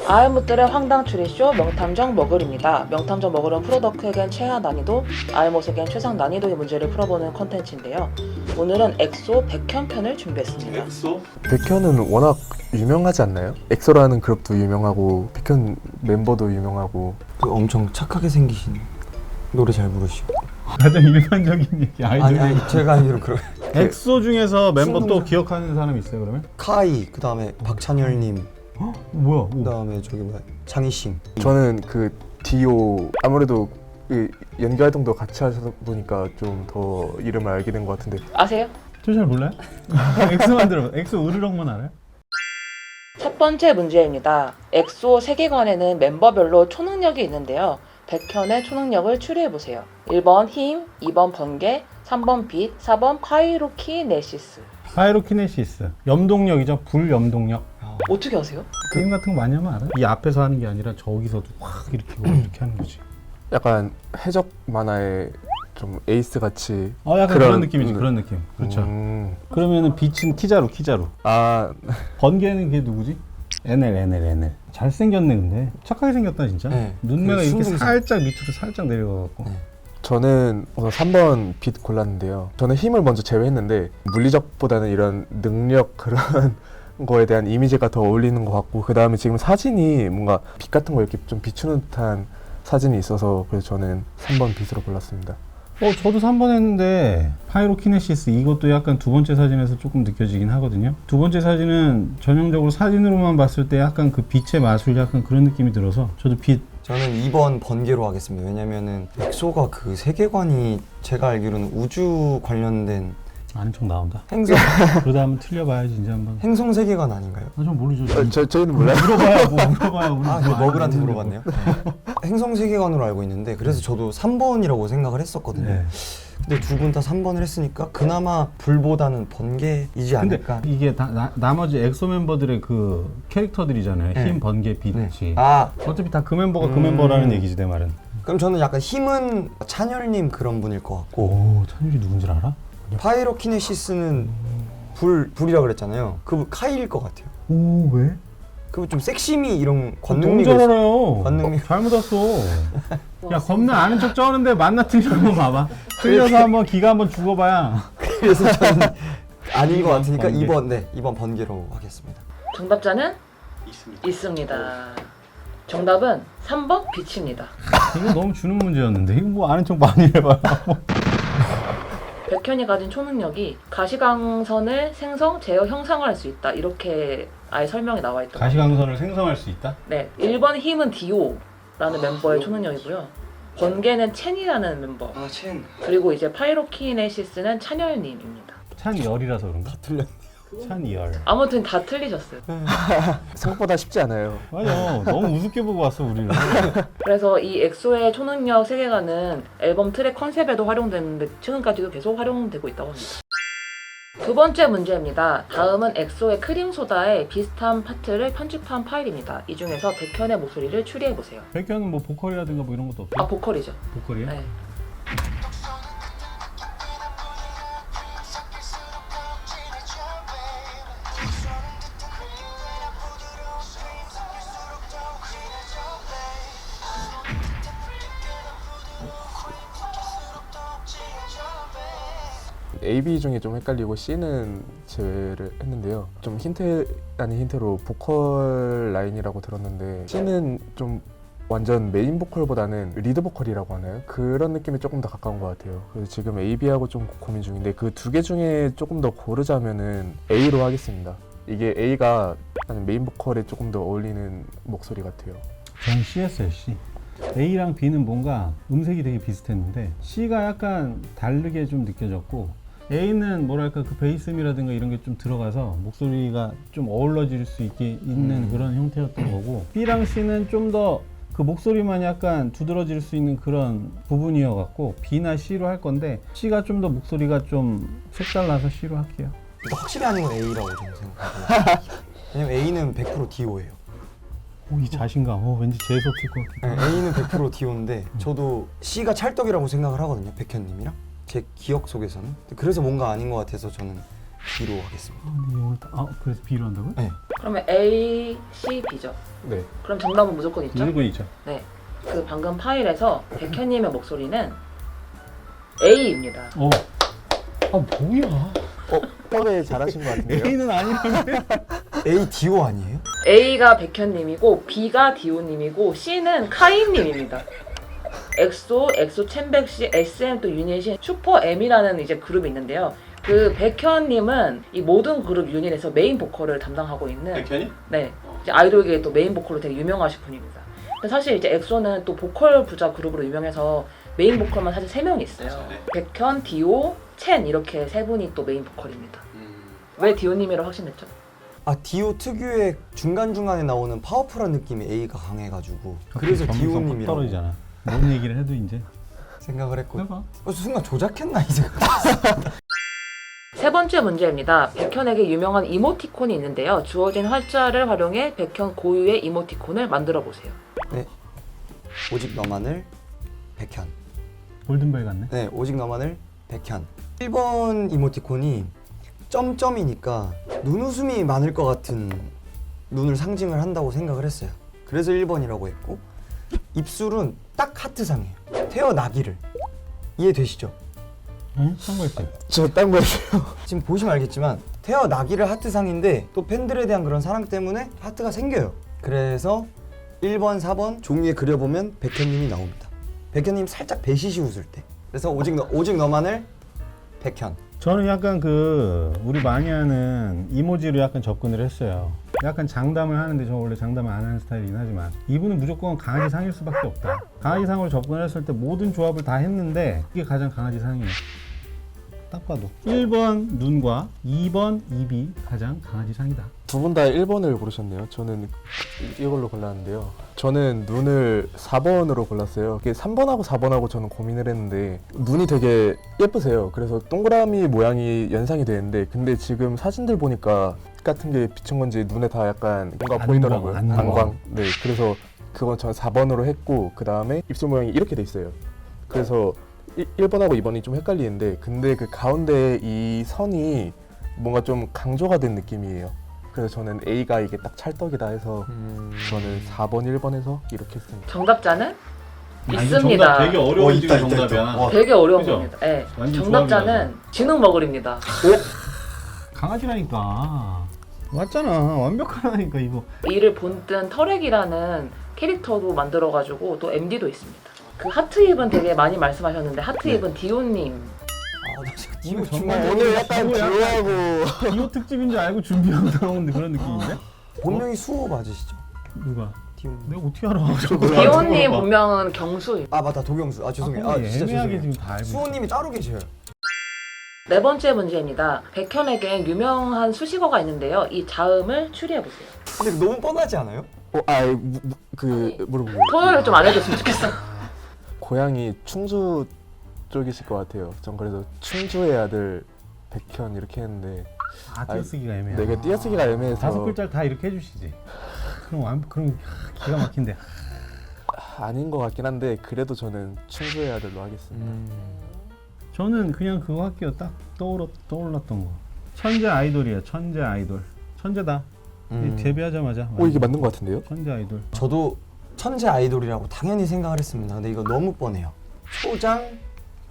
아알못들의 황당 추리쇼 명탐정 머글입니다. 명탐정 머글은 프로덕트에겐 최하 난이도, 아알못에겐 최상 난이도의 문제를 풀어보는 컨텐츠인데요. 오늘은 엑소 백현 편을 준비했습니다. 엑소? 백현은 워낙 유명하지 않나요? 엑소라는 그룹도 유명하고 백현 멤버도 유명하고. 그 엄청 착하게 생기신, 노래 잘 부르시고. 가장 일반적인 얘기 아이돌. 아니 제가 알기로 그런. 엑소 중에서 멤버 또 신동엽. 기억하는 사람 있어요 그러면? 카이, 그 다음에 박찬열님, 뭐야? 그 다음에 저기 뭐야 장희싱. 저는 그 디오 아무래도 그 연기 활동도 같이 하셔서 보니까 좀 더 이름을 알게 된 것 같은데. 아세요? 저 잘 몰라요? 엑소만 들어. 엑소 으르렁만 알아요? 첫 번째 문제입니다. 엑소 세계관에는 멤버별로 초능력이 있는데요. 백현의 초능력을 추리해보세요. 1번 힘, 2번 번개, 3번 빛, 4번 파이로키네시스. 파이로키네시스. 염동력이죠. 불염동력. 어떻게 아세요? 게임 같은 거 많이 하면 알아요? 이 앞에서 하는 게 아니라 저기서도 확 이렇게 이렇게 하는 거지. 약간 해적 만화의 좀 에이스 같이. 약간 그런 느낌이지. 그런 느낌. 그렇죠. 그러면은 빛은 키자루. 아, 번개는 걔 누구지? NL. 잘생겼네 근데. 착하게 생겼다 진짜. 네. 눈매가 그 이렇게 순둥이 살짝 밑으로 살짝 내려가갖고. 네. 저는 우선 3번 빛 골랐는데요. 저는 힘을 먼저 제외했는데 물리적보다는 이런 능력 그런 거에 대한 이미지가 더 어울리는 것 같고, 그 다음에 지금 사진이 뭔가 빛 같은 거 이렇게 좀 비추는 듯한 사진이 있어서 그래서 저는 3번 빛으로 골랐습니다. 저도 3번 했는데 파이로키네시스 이것도 약간 두 번째 사진에서 조금 느껴지긴 하거든요. 두 번째 사진은 전형적으로 사진으로만 봤을 때 약간 그 빛의 마술 약간 그런 느낌이 들어서 저도 빛. 저는 2번 번개로 하겠습니다. 왜냐면은 엑소가 그 세계관이 제가 알기로는 우주 관련된 아는 척 나온다. 행성 그러다 한번 틀려봐야지 이제 한번. 행성 세계관 아닌가요? 좀 모르죠. 저희는 몰라요. 물어봐야 우리. 아, 그 머글한테 물어봤네요. 행성 세계관으로 알고 있는데 그래서 저도 3번이라고 생각을 했었거든요. 네. 근데 두 분 다 3번을 했으니까 그나마 불보다는 번개이지 근데 않을까. 이게 나머지 엑소 멤버들의 그 캐릭터들이잖아요. 네. 힘, 번개, 빛이. 네. 아, 어차피 다 그 멤버가 그 멤버라는 얘기지 내 말은. 그럼 저는 약간 힘은 찬열님 그런 분일 것 같고, 오, 찬율이 누군지 알아? 파이로키네시스는 불이라 그랬잖아요. 그 카이일 것 같아요. 오, 왜? 그 좀 섹시미 이런 너무 관능미가 잘 있어요. 알아요. 관능미. 잘못 왔어. 야, 겁나 아는 척 쩌는데 만나 틀려 한번 봐봐. 틀려서 한번 기가 한번 죽어봐야. 그래서 저는 아닌 것 같으니까 번개. 2번, 네, 2번 번개로 하겠습니다. 정답자는 있습니다. 있습니다. 정답은 3번 빛입니다. 이거 너무 주는 문제였는데 이거 뭐 아는 척 많이 해봐요. 백현이 가진 초능력이 가시광선을 생성, 제어, 형상을 할 수 있다. 이렇게 아예 설명이 나와 있더라고요. 가시광선을 생성할 수 있다? 네, 1번 힘은 디오라는 멤버의 초능력이고요. 번개는 첸이라는 멤버. 아, 첸. 그리고 이제 파이로키네시스는 찬열님입니다. 찬열이라서 그런가? 틀렸네. 찬열. 아무튼 다 틀리셨어요. 생각보다 쉽지 않아요. 맞아. 너무 우습게 보고 왔어 우리는. 그래서 이 엑소의 초능력 세계관은 앨범 트랙 컨셉에도 활용되는데 지금까지도 계속 활용되고 있다고 합니다. 두 번째 문제입니다. 다음은 엑소의 크림소다의 비슷한 파트를 편집한 파일입니다. 이 중에서 백현의 목소리를 추리해보세요. 백현은 뭐 보컬이라든가 뭐 이런 것도 없어? 아, 보컬이죠. 보컬이야? 네. A, B 중에 좀 헷갈리고 C는 제외를 했는데요. 좀 힌트 아닌 힌트로 보컬 라인이라고 들었는데 C는 좀 완전 메인 보컬보다는 리드 보컬이라고 하나요? 그런 느낌이 조금 더 가까운 것 같아요. 그래서 지금 A, B하고 좀 고민 중인데 그 두 개 중에 조금 더 고르자면은 A로 하겠습니다. 이게 A가 메인 보컬에 조금 더 어울리는 목소리 같아요. 저는 C였어요, C. A랑 B는 뭔가 음색이 되게 비슷했는데 C가 약간 다르게 좀 느껴졌고 A는 뭐랄까 그 베이스미라든가 이런 게 좀 들어가서 목소리가 좀 어우러질 수 있게 있는 그런 형태였던 거고, B랑 C는 좀 더 그 목소리만 약간 두드러질 수 있는 그런 부분이어갖고 B나 C로 할 건데, C가 좀 더 목소리가 좀 색달라서 C로 할게요. 근데 확실히 아닌 건 A라고 저는 생각해요. 왜냐면 A는 100% 디오예요. 오, 이 자신감, 왠지 재수없을 것 같아. 네, A는 100% 디오인데 저도 C가 찰떡이라고 생각을 하거든요, 백현님이랑 제 기억 속에서는. 그래서 뭔가 아닌 것 같아서 저는 B로 하겠습니다. 근데 오늘 그래서 B로 한다고요? 네. 그러면 A, C, B죠. 네. 그럼 정답은 무조건 있죠? 무조건 있죠. 네. 그 방금 파일에서 백현님의 목소리는 A입니다. 뭐야? 뼈에 잘하신 것 같은데요. A는 아니라며. A, Dio 아니에요? A가 백현님이고 B가 디오님이고 C는 카이님입니다. 엑소, 엑소 챔백시, SM 또 유닛이 슈퍼 M이라는 이제 그룹이 있는데요. 그 백현님은 이 모든 그룹 유닛에서 메인 보컬을 담당하고 있는 백현이? 네, 이제 아이돌계의 또 메인 보컬로 되게 유명하신 분입니다. 근데 사실 이제 엑소는 또 보컬 부자 그룹으로 유명해서 메인 보컬만 사실 3명이 있어요. 백현, 디오, 첸 이렇게 3분이 또 메인 보컬입니다. 왜 디오님이라고 확신했죠? Dio 특유의 중간중간에 나오는 파워풀한 느낌이 A가 강해가지고 그래서 전문성 확 Dio님이라고 떨어지잖아. 뭔 얘기를 해도 이제 생각을 했고 해봐. 순간 조작했나 이제. 세 번째 문제입니다. 백현에게 유명한 이모티콘이 있는데요. 주어진 활자를 활용해 백현 고유의 이모티콘을 만들어 보세요. 네. 오직 너만을 백현. 골든벨 같네. 네, 오직 너만을 백현. 1번 이모티콘이 점점이니까 눈웃음이 많을 것 같은 눈을 상징을 한다고 생각을 했어요. 그래서 1번이라고 했고 입술은 딱 하트상이에요. 태어나기를. 이해되시죠? 응? 참고했어요. 저 딴 거였어요. 지금 보시면 알겠지만 태어나기를 하트상인데 또 팬들에 대한 그런 사랑 때문에 하트가 생겨요. 그래서 1번, 4번 종이에 그려보면 백현님이 나옵니다. 백현님 살짝 배시시 웃을 때. 그래서 오직 너만을 백현. 저는 약간 우리 많이 하는 이모지로 약간 접근을 했어요. 약간 장담을 하는데 저 원래 장담을 안 하는 스타일이긴 하지만 이분은 무조건 강아지 상일 수밖에 없다. 강아지 상으로 접근을 했을 때 모든 조합을 다 했는데 이게 가장 강아지 상이에요. 딱 봐도 1번 눈과 2번 입이 가장 강아지 상이다. 두 분 다 1번을 고르셨네요. 저는 이걸로 골랐는데요. 저는 눈을 4번으로 골랐어요. 이게 3번하고 4번하고 저는 고민을 했는데 눈이 되게 예쁘세요. 그래서 동그라미 모양이 연상이 되는데 근데 지금 사진들 보니까 같은 게 비친 건지 눈에 다 약간 뭔가 안광, 보이더라고요. 안광. 네, 그래서 그건 저는 4번으로 했고 그 다음에 입술 모양이 이렇게 돼 있어요. 그래서 1번하고 2번이 좀 헷갈리는데 근데 그 가운데 이 선이 뭔가 좀 강조가 된 느낌이에요. 그래서 저는 A가 이게 딱 찰떡이다 해서 저는 4번, 1번에서 이렇게 했습니다. 정답자는 이거 있습니다. 정답 되게 어려운 있다, 정답이야. 있다. 되게 어려운 그죠? 겁니다. 네. 완전 정답자는 지능머글입니다. 강아지라니까. 맞잖아. 완벽하다니까 이거. 이를 본뜬 터렉이라는 캐릭터도 만들어가지고 또 MD도 있습니다. 그 하트 입은 되게 많이 말씀하셨는데 하트 입은 디오님. 나 지금 오늘 Dio 정말 중간 오늘 약간 비호하고 디오 특집인 줄 알고 준비하고 나오는 그런 느낌인데? 본명이 수호 맞으시죠? 누가? Dio님. 내가 어떻게 알아? 디오님 본명은 경수입니다. 아 맞다 도경수. 죄송해요. 진짜 애매하게 죄송해요. 지금 다 알고 있어. 수호님이 따로 계셔요. 네 번째 문제입니다. 백현에겐 유명한 수식어가 있는데요. 이 자음을 추리해 보세요. 근데 너무 뻔하지 않아요? 물어보고 토요일 좀 안 해줬으면 좋겠어. 고향이 충주 쪽이실 것 같아요. 전 그래서 충주의 아들 백현 이렇게 했는데 띄어쓰기가 애매해. 내가 띄어쓰기가 애매해서 5글자를 다 이렇게 해주시지. 그럼 기가 막힌데. 아닌 것 같긴 한데 그래도 저는 충주의 아들로 하겠습니다. 저는 그냥 그거 할게요. 딱 떠올랐던 거. 천재 아이돌이에요. 천재 아이돌. 천재다. 데뷔하자마자. 이게 맞는 것 같은데요? 천재 아이돌. 저도 천재 아이돌이라고 당연히 생각을 했습니다. 근데 이거 너무 뻔해요. 초장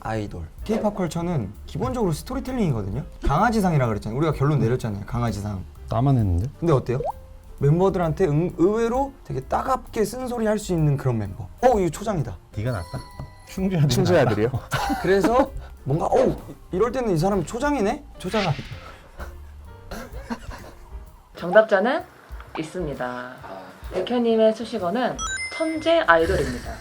아이돌. K-pop 컬처는 기본적으로 스토리텔링이거든요. 강아지상이라 그랬잖아요. 우리가 결론 내렸잖아요. 강아지상. 나만 했는데? 근데 어때요? 멤버들한테 의외로 되게 따갑게 쓴소리 할 수 있는 그런 멤버. 이거 초장이다. 네가 낫다. 충재 아들. 충주의 아들이요? 그래서 뭔가 이럴 때는 이 사람이 초장이네? 초장 아이돌. 정답자는 있습니다. 백현님의 수식어는 천재 아이돌입니다.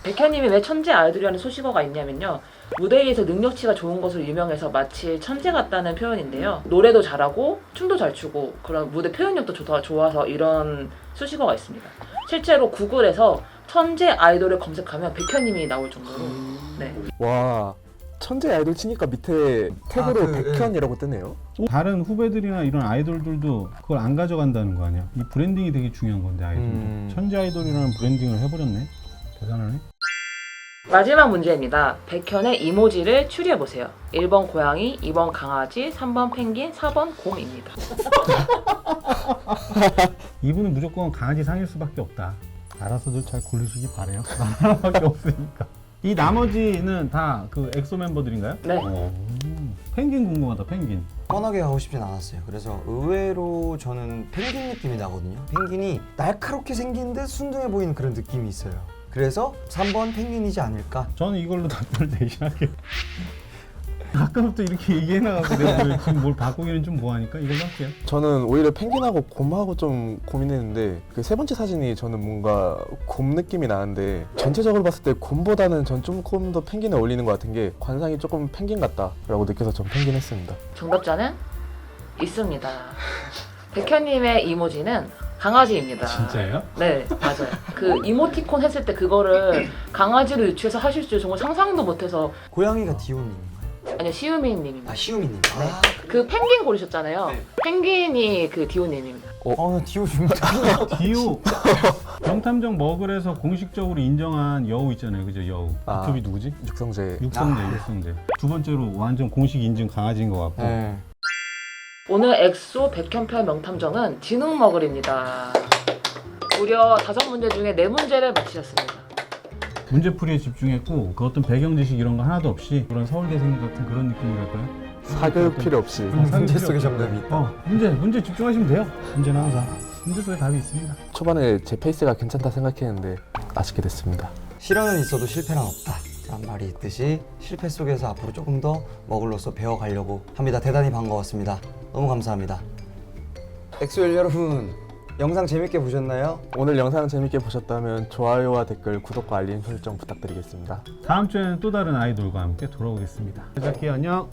백현님이 왜 천재 아이돌이라는 수식어가 있냐면요. 무대에서 능력치가 좋은 것으로 유명해서 마치 천재 같다는 표현인데요. 노래도 잘하고 춤도 잘 추고 그런 무대 표현력도 좋아서 이런 수식어가 있습니다. 실제로 구글에서 천재 아이돌을 검색하면 백현님이 나올 정도로 네. 와 천재 아이돌 치니까 밑에 태그로 백현이라고 뜨네요. 다른 후배들이나 이런 아이돌들도 그걸 안 가져간다는 거 아니야? 이 브랜딩이 되게 중요한 건데 아이돌도. 천재 아이돌이라는 브랜딩을 해버렸네. 대단하네. 마지막 문제입니다. 백현의 이모지를 추리해보세요. 1번 고양이, 2번 강아지, 3번 펭귄, 4번 곰입니다. 이분은 무조건 강아지 상일 수밖에 없다. 알아서들 잘 고르시기 바래요. 하나밖에 없으니까. 이 나머지는 다 그 엑소 멤버들인가요? 네. 펭귄 궁금하다. 펭귄. 뻔하게 하고 싶진 않았어요. 그래서 의외로 저는 펭귄 느낌이 나거든요. 펭귄이 날카롭게 생긴 듯 순둥해 보이는 그런 느낌이 있어요. 그래서 3번 펭귄이지 않을까? 저는 이걸로 답변을 대신할게요. 아까부터 이렇게 얘기해나가고 내가 왜 지금 뭘 바꾸기는 좀 뭐하니까 이걸로 할게요. 저는 오히려 펭귄하고 곰하고 좀 고민했는데 그 세 번째 사진이 저는 뭔가 곰 느낌이 나는데 전체적으로 봤을 때 곰보다는 전 조금 더 펭귄에 어울리는 것 같은 게 관상이 조금 펭귄 같다라고 느껴서 전 펭귄 했습니다. 정답자는 있습니다. 백현님의 이모지는 강아지입니다. 진짜예요? 네, 맞아요. 그 이모티콘 했을 때 그거를 강아지로 유추해서 하실 줄 정말 상상도 못해서. 고양이가 디오님인가요? 아니요, 시우미님입니다. 아 시우미님. 아, 그 펭귄 고르셨잖아요. 네. penguin이 그 디오님입니다. 나 디오 중다. 디오 명탐정 머글에서 공식적으로 인정한 여우 있잖아요, 그죠? 여우. 아. 유튜브 누구지? 육성재. 육성재. 두 번째로 완전 공식 인증 강아지인 것 같고. 네. 오늘 엑소 백현편 명탐정은 지능머글입니다. 무려 5문제 중에 4문제를 맞히셨습니다. 문제풀이에 집중했고 그 어떤 배경 지식 이런 거 하나도 없이 그런 서울대생 같은 그런 느낌이랄까요? 사교육 필요 없이. 문제 속에 정답이 있다. 문제 집중하시면 돼요. 문제는 항상 문제 속에 답이 있습니다. 초반에 제 페이스가 괜찮다 생각했는데 아쉽게 됐습니다. 실현은 있어도 실패란 없다. 라는 말이 있듯이 실패 속에서 앞으로 조금 더 머글로서 배워가려고 합니다. 대단히 반가웠습니다. 너무 감사합니다. 엑소엘 여러분, 영상 재밌게 보셨나요? 오늘 영상 재밌게 보셨다면 좋아요와 댓글, 구독과 알림 설정 부탁드리겠습니다. 다음 주에는 또 다른 아이돌과 함께 돌아오겠습니다. 자키 안녕.